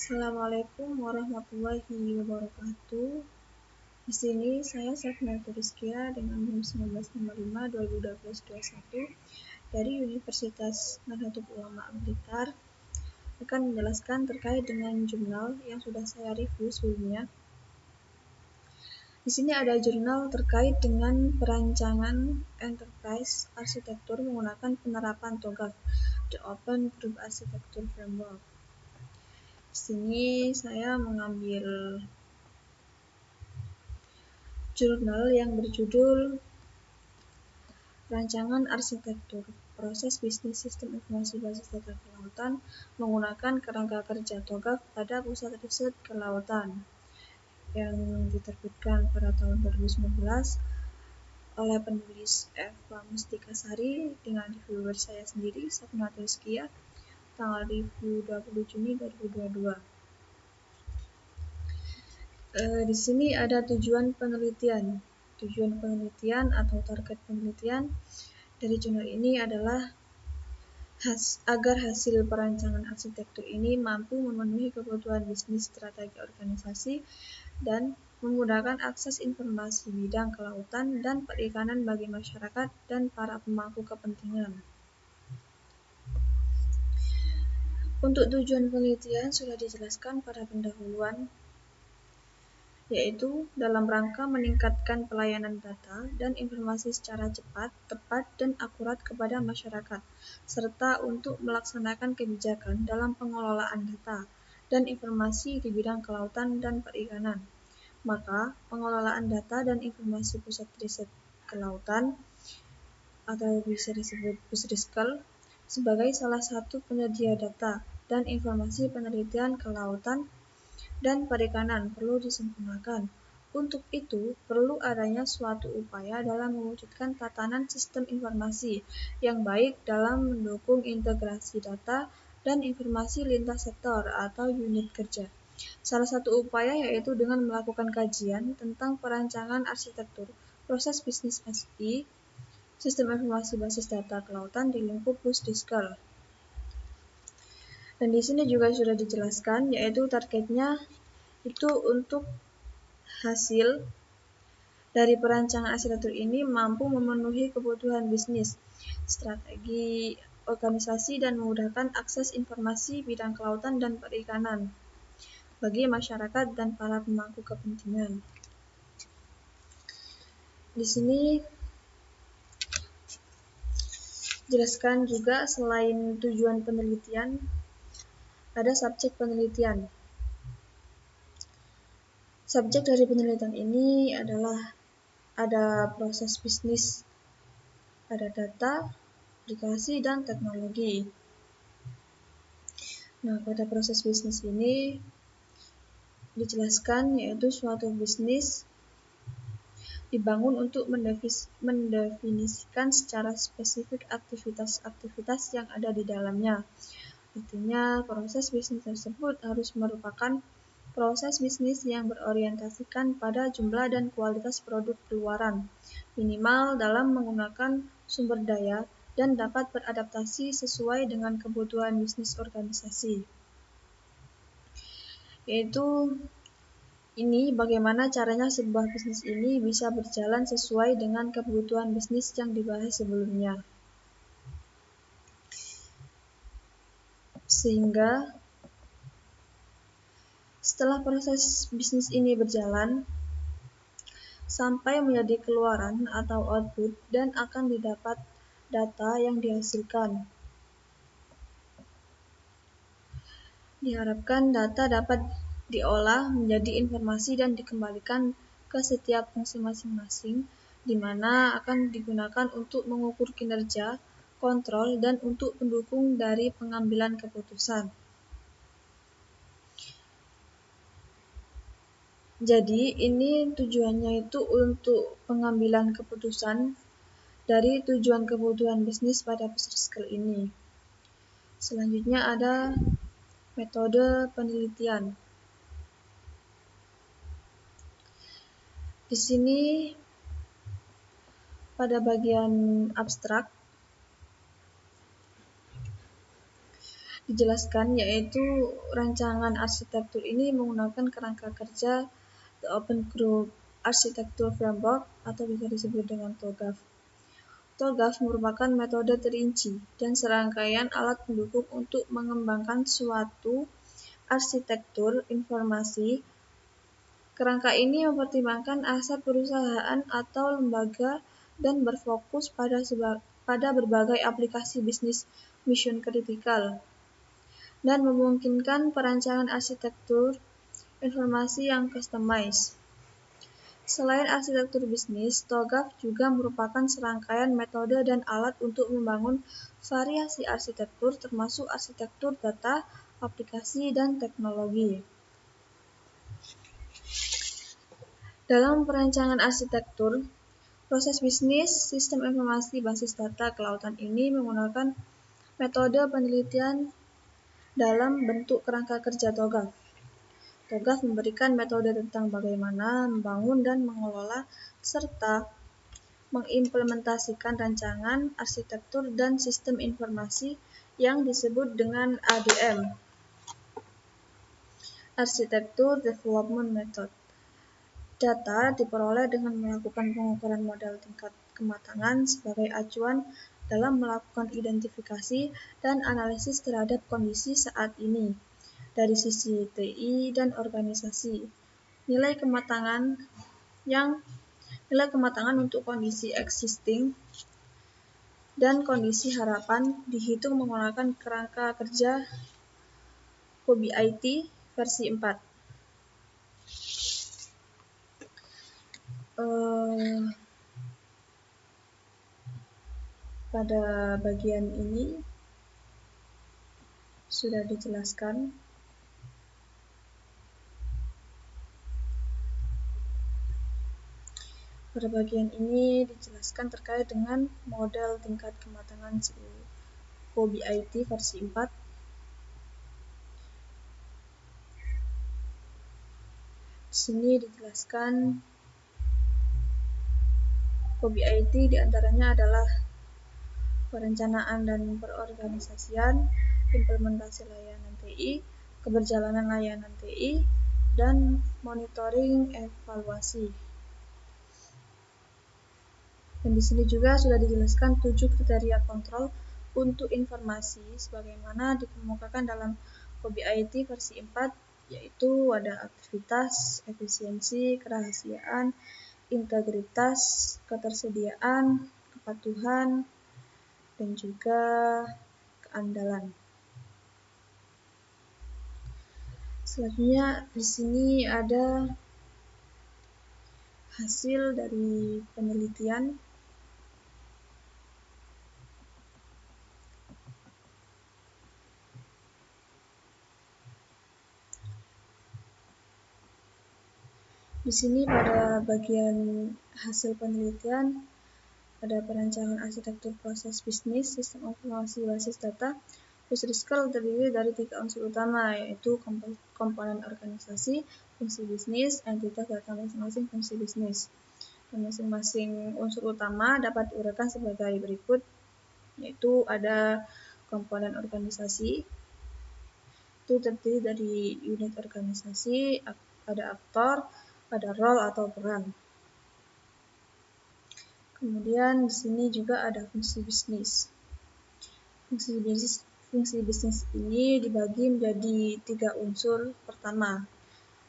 Assalamualaikum warahmatullahi wabarakatuh. Di sini saya Safinatul Rizkia dengan NIM 1955-2012-21 dari Universitas Nahdlatul Ulama Blitar akan menjelaskan terkait dengan jurnal yang sudah saya review sebelumnya. Di sini ada jurnal terkait dengan perancangan enterprise arsitektur menggunakan penerapan TOGAF, The Open Group Architecture Framework. Di sini saya mengambil jurnal yang berjudul Rancangan Arsitektur Proses Bisnis Sistem Informasi Basis Data Kelautan menggunakan kerangka kerja TOGAF pada Pusat Riset Kelautan yang diterbitkan pada tahun 2019 oleh penulis Eva Mustikasari dengan reviewer saya sendiri, Safinatul Rizkia, tanggal review 20 Juni 2022. Di sini ada tujuan penelitian. Tujuan penelitian atau target penelitian dari jurnal ini adalah agar hasil perancangan arsitektur ini mampu memenuhi kebutuhan bisnis strategi organisasi dan memudahkan akses informasi bidang kelautan dan perikanan bagi masyarakat dan para pemangku kepentingan. Untuk tujuan penelitian sudah dijelaskan pada pendahuluan, yaitu dalam rangka meningkatkan pelayanan data dan informasi secara cepat, tepat, dan akurat kepada masyarakat, serta untuk melaksanakan kebijakan dalam pengelolaan data dan informasi di bidang kelautan dan perikanan. Maka, pengelolaan data dan informasi Pusat Riset Kelautan atau bisa disebut Pusriskel sebagai salah satu penyedia data dan informasi penelitian kelautan dan perikanan perlu disempurnakan. Untuk itu, perlu adanya suatu upaya dalam mewujudkan tatanan sistem informasi yang baik dalam mendukung integrasi data dan informasi lintas sektor atau unit kerja. Salah satu upaya yaitu dengan melakukan kajian tentang perancangan arsitektur proses bisnis SI, Sistem Informasi Basis Data Kelautan di lingkup Pusdiskel. Dan di sini juga sudah dijelaskan, yaitu targetnya itu untuk hasil dari perancangan arsitektur ini mampu memenuhi kebutuhan bisnis, strategi organisasi, dan memudahkan akses informasi bidang kelautan dan perikanan bagi masyarakat dan para pemangku kepentingan. Di sini jelaskan juga selain tujuan penelitian, ada subjek penelitian. Subjek dari penelitian ini adalah ada proses bisnis, ada data, aplikasi, dan teknologi. Nah, pada proses bisnis ini dijelaskan yaitu suatu bisnis dibangun untuk mendefinisikan secara spesifik aktivitas-aktivitas yang ada di dalamnya. Artinya, proses bisnis tersebut harus merupakan proses bisnis yang berorientasikan pada jumlah dan kualitas produk keluaran, minimal dalam menggunakan sumber daya dan dapat beradaptasi sesuai dengan kebutuhan bisnis organisasi. Yaitu ini bagaimana caranya sebuah bisnis ini bisa berjalan sesuai dengan kebutuhan bisnis yang dibahas sebelumnya. Sehingga setelah proses bisnis ini berjalan sampai menjadi keluaran atau output dan akan didapat data yang dihasilkan. Diharapkan data dapat diolah menjadi informasi dan dikembalikan ke setiap fungsi masing-masing, di mana akan digunakan untuk mengukur kinerja, kontrol, dan untuk pendukung dari pengambilan keputusan. Jadi, ini tujuannya itu untuk pengambilan keputusan dari tujuan kebutuhan bisnis pada Pusriskel ini. Selanjutnya ada metode penelitian. Di sini pada bagian abstrak dijelaskan, yaitu rancangan arsitektur ini menggunakan kerangka kerja The Open Group Architecture Framework atau bisa disebut dengan TOGAF. TOGAF merupakan metode terinci dan serangkaian alat pendukung untuk mengembangkan suatu arsitektur informasi. Kerangka ini mempertimbangkan aset perusahaan atau lembaga dan berfokus pada berbagai aplikasi bisnis mission kritikal dan memungkinkan perancangan arsitektur informasi yang customized. Selain arsitektur bisnis, TOGAF juga merupakan serangkaian metode dan alat untuk membangun variasi arsitektur termasuk arsitektur data, aplikasi, dan teknologi. Dalam perancangan arsitektur, proses bisnis sistem informasi basis data kelautan ini menggunakan metode penelitian dalam bentuk kerangka kerja TOGAF. TOGAF memberikan metode tentang bagaimana membangun dan mengelola serta mengimplementasikan rancangan arsitektur dan sistem informasi yang disebut dengan ADM, Architecture Development Method. Data diperoleh dengan melakukan pengukuran model tingkat kematangan sebagai acuan dalam melakukan identifikasi dan analisis terhadap kondisi saat ini dari sisi TI dan organisasi. Nilai kematangan untuk kondisi existing dan kondisi harapan dihitung menggunakan kerangka kerja COBIT versi 4. Pada bagian ini sudah dijelaskan. Pada bagian ini dijelaskan terkait dengan model tingkat kematangan COBIT versi 4. Di sini dijelaskan COBIT diantaranya adalah perencanaan dan perorganisasian, implementasi layanan TI, keberjalanan layanan TI, dan monitoring evaluasi. Dan di sini juga sudah dijelaskan 7 kriteria kontrol untuk informasi sebagaimana dikemukakan dalam COBIT versi 4, yaitu ada aktivitas, efisiensi, kerahasiaan, integritas, ketersediaan, kepatuhan, dan juga keandalan. Selanjutnya di sini ada hasil dari penelitian. Di sini pada bagian hasil penelitian ada perancangan arsitektur proses bisnis sistem informasi basis data. Fusriskel terdiri dari 3 unsur utama, yaitu komponen organisasi, fungsi bisnis, entitas data masing-masing fungsi bisnis. Dan masing-masing unsur utama dapat diuraikan sebagai berikut, yaitu ada komponen organisasi, itu terdiri dari unit organisasi, ada aktor, ada role atau peran. Kemudian di sini juga ada fungsi bisnis. Fungsi bisnis ini dibagi menjadi 3 unsur. Pertama,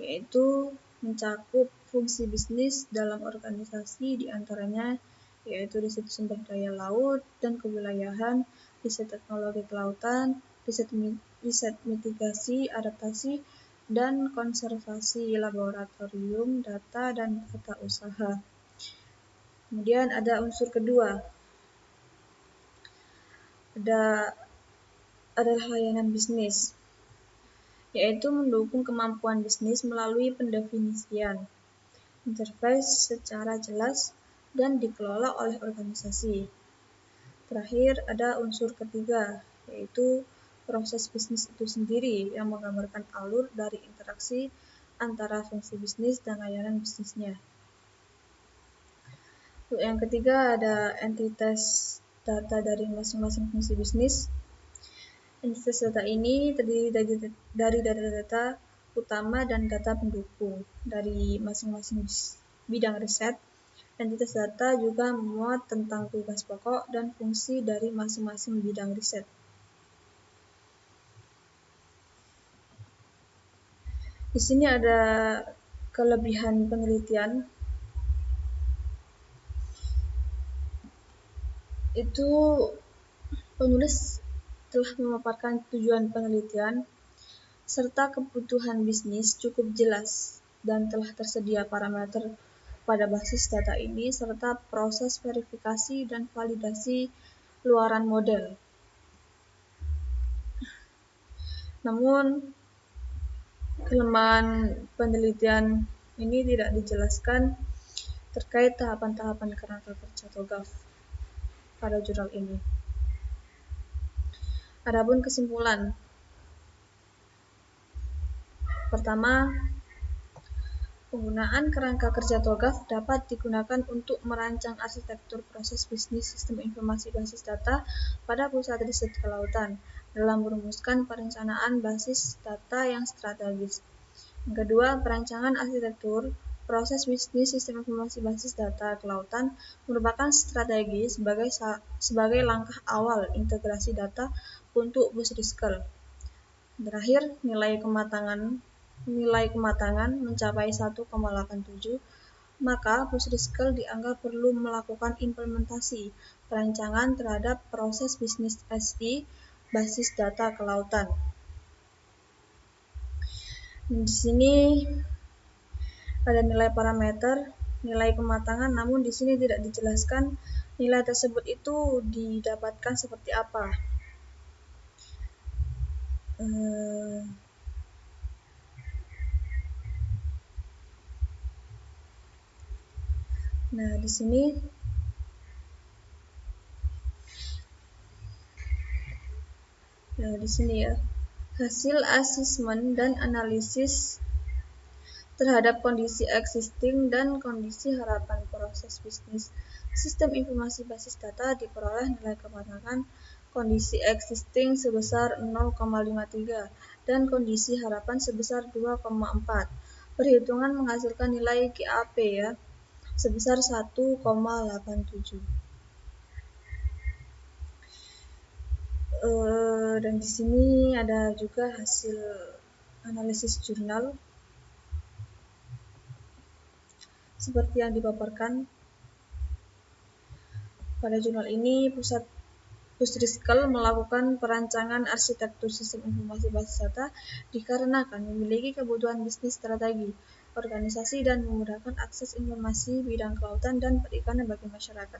yaitu mencakup fungsi bisnis dalam organisasi, diantaranya yaitu riset sumber daya laut dan kewilayahan, riset teknologi kelautan, riset mitigasi, adaptasi, dan konservasi laboratorium, data, dan tata usaha. Kemudian ada unsur kedua, adalah layanan bisnis, yaitu mendukung kemampuan bisnis melalui pendefinisian, interface secara jelas, dan dikelola oleh organisasi. Terakhir ada unsur ketiga, yaitu proses bisnis itu sendiri yang menggambarkan alur dari interaksi antara fungsi bisnis dan layanan bisnisnya. Yang ketiga ada entitas data dari masing-masing fungsi bisnis. Entitas data ini terdiri dari data-data utama dan data pendukung dari masing-masing bidang riset. Entitas data juga memuat tentang tugas pokok dan fungsi dari masing-masing bidang riset. Di sini ada kelebihan penelitian. Itu penulis telah memaparkan tujuan penelitian serta kebutuhan bisnis cukup jelas dan telah tersedia parameter pada basis data ini serta proses verifikasi dan validasi luaran model. Namun, kelemahan penelitian ini tidak dijelaskan terkait tahapan-tahapan kerangka kerja TOGAF pada jurnal ini. Adapun kesimpulan, pertama, penggunaan kerangka kerja TOGAF dapat digunakan untuk merancang arsitektur proses bisnis sistem informasi basis data pada pusat riset kelautan dalam merumuskan perencanaan basis data yang strategis. Yang kedua, perancangan arsitektur proses bisnis sistem informasi basis data kelautan merupakan strategi sebagai langkah awal integrasi data untuk Busriskel. Terakhir, nilai kematangan mencapai 1,87, maka Busriskel dianggap perlu melakukan implementasi perancangan terhadap proses bisnis SI basis data kelautan. Di sini ada nilai parameter, nilai kematangan, namun di sini tidak dijelaskan nilai tersebut itu didapatkan seperti apa. Nah, di sini ya, hasil asesmen dan analisis terhadap kondisi existing dan kondisi harapan proses bisnis sistem informasi basis data diperoleh nilai kematangan kondisi existing sebesar 0,53 dan kondisi harapan sebesar 2,4. Perhitungan menghasilkan nilai GAP ya sebesar 1,87. Dan di sini ada juga hasil analisis jurnal seperti yang dipaparkan pada jurnal ini. Busriskel melakukan perancangan arsitektur sistem informasi basis data dikarenakan memiliki kebutuhan bisnis strategi, organisasi, dan memudahkan akses informasi bidang kelautan dan perikanan bagi masyarakat.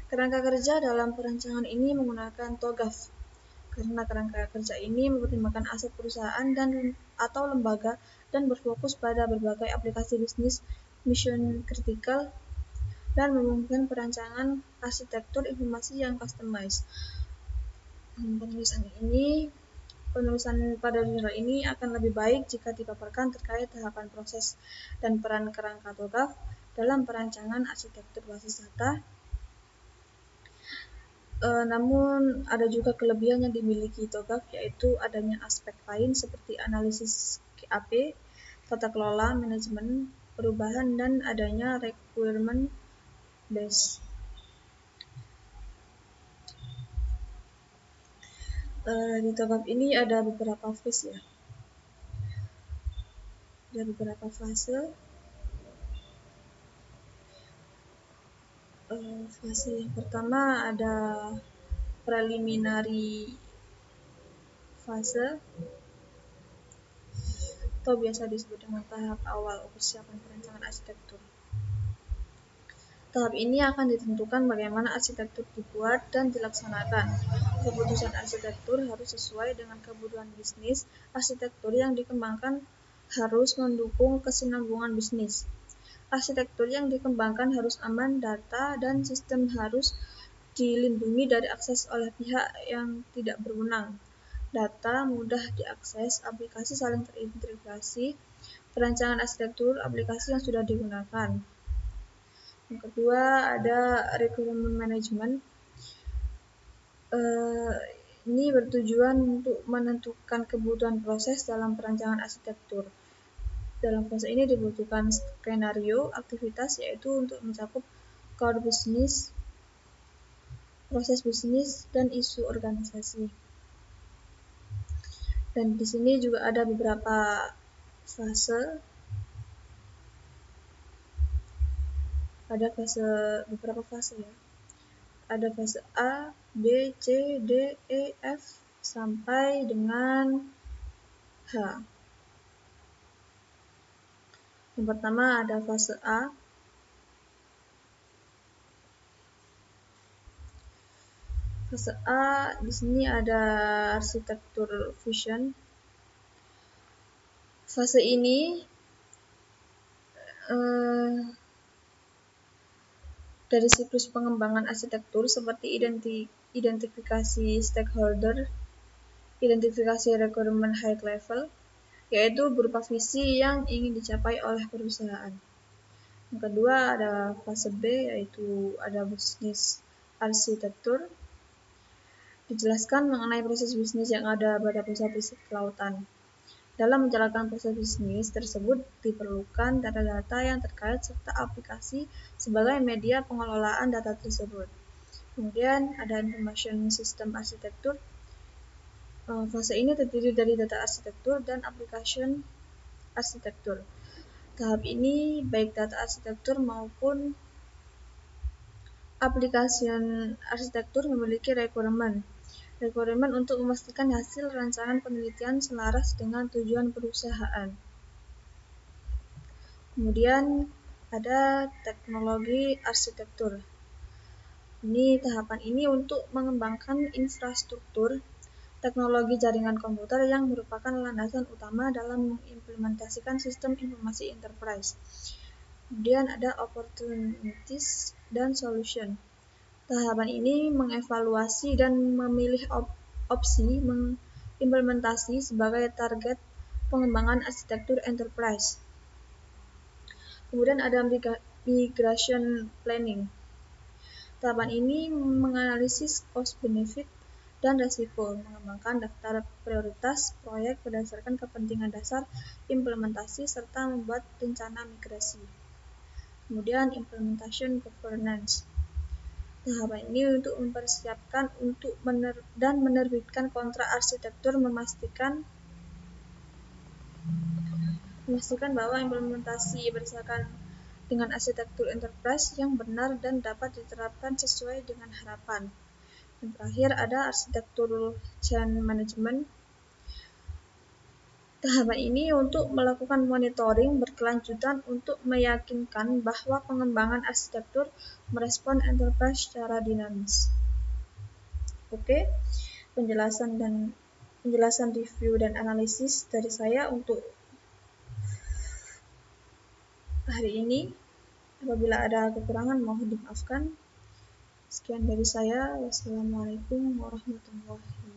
Kerangka kerja dalam perancangan ini menggunakan TOGAF karena kerangka kerja ini mempertimbangkan aset perusahaan atau lembaga dan berfokus pada berbagai aplikasi bisnis mission kritikal dan memungkinkan perancangan arsitektur informasi yang customized. Penulisan pada jurnal ini akan lebih baik jika dipaparkan terkait tahapan proses dan peran kerangka TOGAF dalam perancangan arsitektur basis data. Namun ada juga kelebihan yang dimiliki TOGAF, yaitu adanya aspek lain seperti analisis GAP, tata kelola, manajemen, perubahan, dan adanya requirement base. Di TOGAF ini ada beberapa phase ya. Ada beberapa fase. Fase yang pertama ada preliminary fase atau biasa disebut dengan tahap awal persiapan perancangan arsitektur. Tahap ini akan ditentukan bagaimana arsitektur dibuat dan dilaksanakan. Keputusan arsitektur harus sesuai dengan kebutuhan bisnis. Arsitektur yang dikembangkan harus mendukung kesinambungan bisnis. Arsitektur yang dikembangkan harus aman, data dan sistem harus dilindungi dari akses oleh pihak yang tidak berwenang. Data mudah diakses, aplikasi saling terintegrasi, perancangan arsitektur aplikasi yang sudah digunakan. Yang kedua ada requirement management. Ini bertujuan untuk menentukan kebutuhan proses dalam perancangan arsitektur. Dalam fase ini dibutuhkan skenario aktivitas, yaitu untuk mencakup core bisnis, proses bisnis, dan isu organisasi. Dan di sini juga ada beberapa fase. Beberapa fase ya. Ada fase A, B, C, D, E, F sampai dengan H. Yang pertama ada fase A. Fase A di sini ada arsitektur fusion. Fase ini dari siklus pengembangan arsitektur seperti identifikasi stakeholder, identifikasi requirement high level, yaitu berupa visi yang ingin dicapai oleh perusahaan. Yang kedua ada fase B, yaitu ada bisnis arsitektur. Dijelaskan mengenai proses bisnis yang ada pada pusat kelautan. Dalam menjalankan proses bisnis tersebut diperlukan data-data yang terkait serta aplikasi sebagai media pengelolaan data tersebut. Kemudian ada information system arsitektur. Fase ini terdiri dari data arsitektur dan application arsitektur. Tahap ini baik data arsitektur maupun application arsitektur memiliki requirement untuk memastikan hasil rancangan penelitian selaras dengan tujuan perusahaan. Kemudian ada teknologi arsitektur. Tahapan ini untuk mengembangkan infrastruktur teknologi jaringan komputer yang merupakan landasan utama dalam mengimplementasikan sistem informasi enterprise. Kemudian ada opportunities dan solution. Tahapan ini mengevaluasi dan memilih opsi mengimplementasi sebagai target pengembangan arsitektur enterprise. Kemudian ada migration planning. Tahapan ini menganalisis cost benefit dan resiko, mengembangkan daftar prioritas proyek berdasarkan kepentingan dasar implementasi serta membuat rencana migrasi. Kemudian implementation governance. Tahapan ini untuk mempersiapkan dan menerbitkan kontrak arsitektur, memastikan bahwa implementasi berdasarkan dengan arsitektur enterprise yang benar dan dapat diterapkan sesuai dengan harapan. Dan terakhir ada arsitektur change management. Tahapan ini untuk melakukan monitoring berkelanjutan untuk meyakinkan bahwa pengembangan arsitektur merespon enterprise secara dinamis. Oke, penjelasan review dan analisis dari saya untuk hari ini. Apabila ada kekurangan mohon dimaafkan. Sekian dari saya. Wassalamualaikum warahmatullahi wabarakatuh.